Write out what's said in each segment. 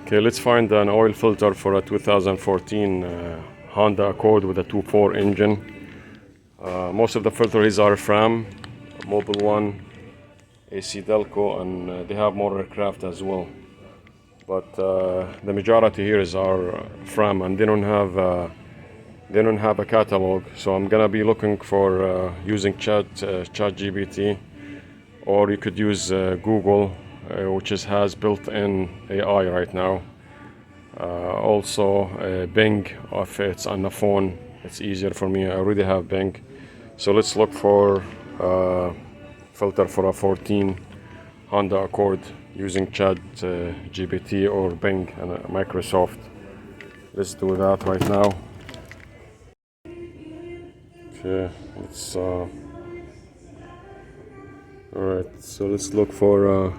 Okay, let's find an oil filter for a 2014 Honda Accord with a 2.4 engine. Most of the filters are Fram, Mobil 1, AC Delco, and they have more aircraft as well. But the majority here is our Fram, and they don't have a catalog. So I'm gonna be looking for using ChatGPT, or you could use Google, which has built-in AI right now. Also Bing, if it's on the phone, it's easier for me. I already have Bing. So let's look for filter for a 14 Honda Accord using ChatGPT or Bing and Microsoft. Let's do that right now. Okay, let's alright, so let's look for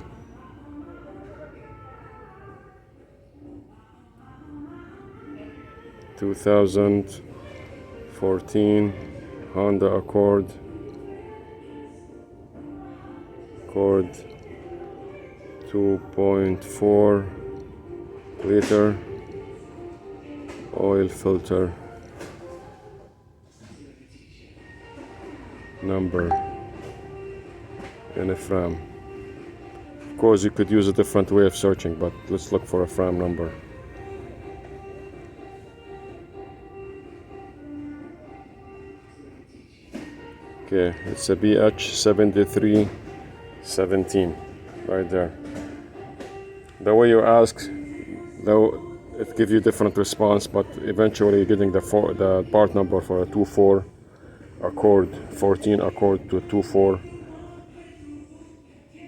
2014 Honda Accord 2.4 liter oil filter number in a Fram. Of course, you could use a different way of searching, but let's look for a Fram number. Okay, it's a BH7317 right there. The way you ask, though, it gives you different response, but eventually you're getting the part number for a 2.4 Accord, 14 Accord to 2.4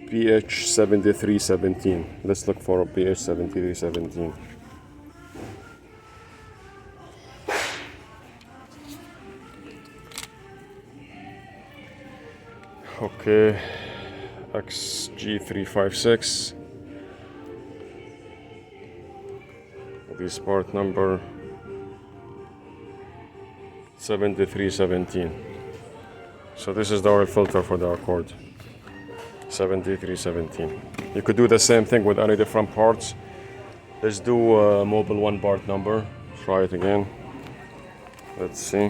BH7317. Let's look for a BH7317. Okay, XG356. This part number 7317. So this is the oil filter for the Accord, 7317. You could do the same thing with any different parts. Let's do Mobil 1 part number. Try it again. Let's see.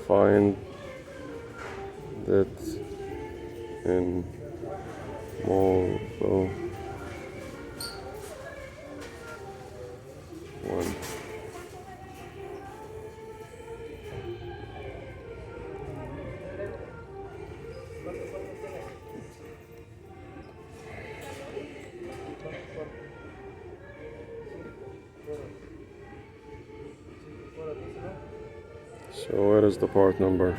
Find that in Mobil 1. So where is the part number?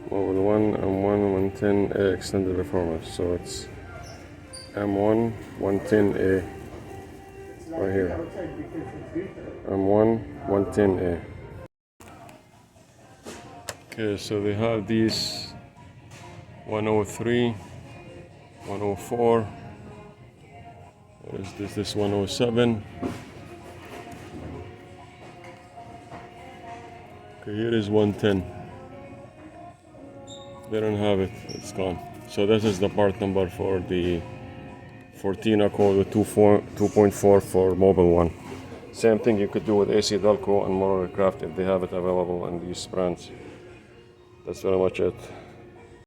Mobil 1 M1 110A extended performance. So it's M1 110A right here. M1 110A. Okay, so they have these 103, 104. Is this 107? Okay, here is 110. They don't have it, it's gone. So this is the part number for the 14 Accord with 2.4 for Mobil 1. Same thing you could do with AC Delco and more aircraft if they have it available in these brands. That's very much it.